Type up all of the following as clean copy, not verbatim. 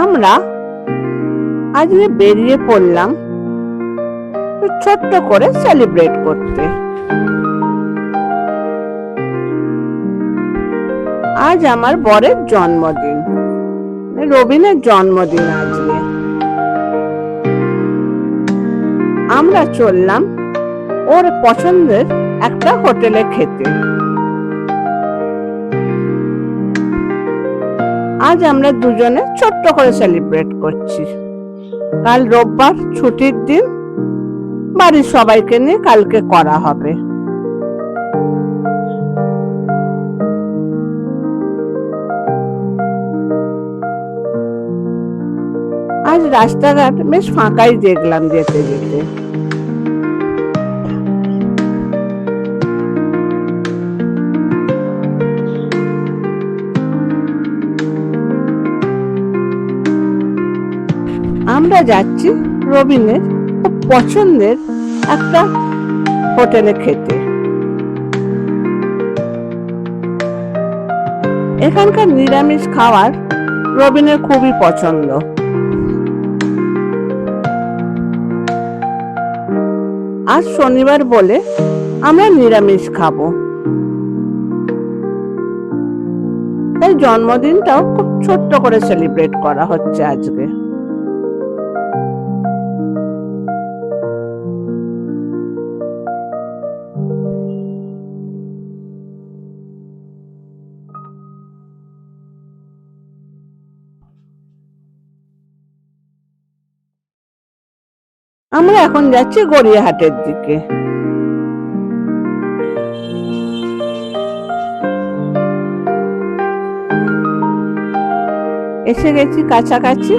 আমরা আজকে বেরিয়ে পড়লাম ছোট্ট করে সেলিব্রেট করতে। আজ আমার বরের জন্মদিন, রবিনের জন্মদিন আজকে। আমরা চললাম ওর পছন্দের একটা হোটেলে খেতে। আজ আমরা দুজনে ছোট্ট করে সেলিব্রেট করছি। কাল রোববার ছুটির দিন, বাড়ির সবাইকে নিয়ে কালকে করা হবে। আজ রাস্তাঘাট বেশ ফাঁকাই দেখলাম যেতে যেতে। আমরা যাচ্ছি রবিনের খুব পছন্দের একটা হোটেলে খেতে। এখানকার নিরামিষ খাবার রবিনের খুবই পছন্দ। আজ শনিবার বলে আমরা নিরামিষ খাবো, তাই জন্মদিনটাও খুব ছোট্ট করে সেলিব্রেট করা হচ্ছে আজকে। আমরা এখন যাচ্ছি গড়িয়াহাটের দিকে। এসে গেছি কাছাকাছি।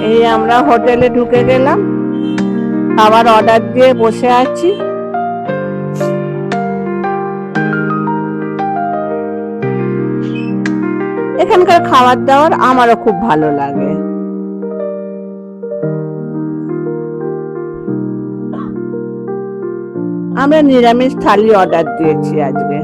এই আমরা হোটেলে ঢুকে গেলাম, খাবার অর্ডার দিয়ে বসে আছি। এখানকার খাবার দাবার আমারও খুব ভালো লাগে। আমরা নিরামিষ থালি অর্ডার দিয়েছি আজকে।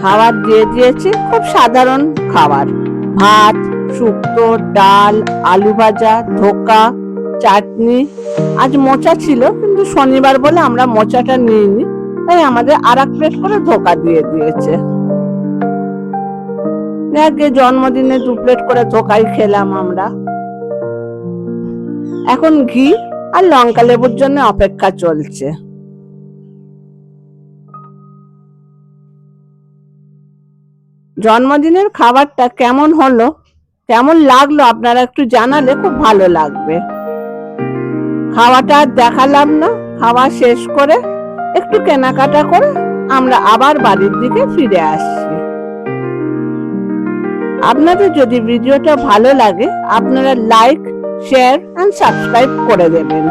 খাবার দিয়ে দিয়েছে খুব সাধারণ খাবার, ভাত, শুক্তো, ডাল, আলু ভাজা, ধোকা, চাটনি। আজ মোচা ছিল, কিন্তু শনিবার বলে আমরা মোচাটা নিইনি, তাই আমাদের আর এক প্লেট করে ধোকা দিয়ে দিয়েছে। আগে জন্মদিনে 2 প্লেট করে ধোকাই খেলাম আমরা। এখন ঘি আর লঙ্কা লেবুর জন্য অপেক্ষা চলছে। জন্মদিনের খাবারটা কেমন হলো, কেমন লাগলো আপনারা একটু জানালে খুব ভালো লাগবে। খাওয়াটা আর দেখালাম না, খাওয়া শেষ করে একটু কেনাকাটা করে আমরা আবার বাড়ির দিকে ফিরে আসছি। আপনাদের যদি ভিডিওটা ভালো লাগে আপনারা লাইক, শেয়ার এন্ড সাবস্ক্রাইব করে দেবেন।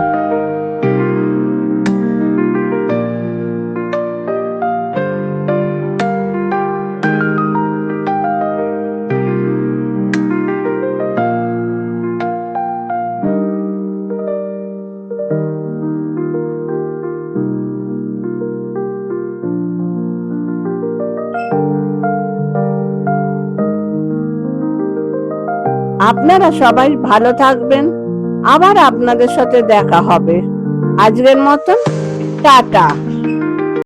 আপনারা সবাই ভালো থাকবেন, আবার আপনাদের সাথে দেখা হবে। আজকের মতন টাটা।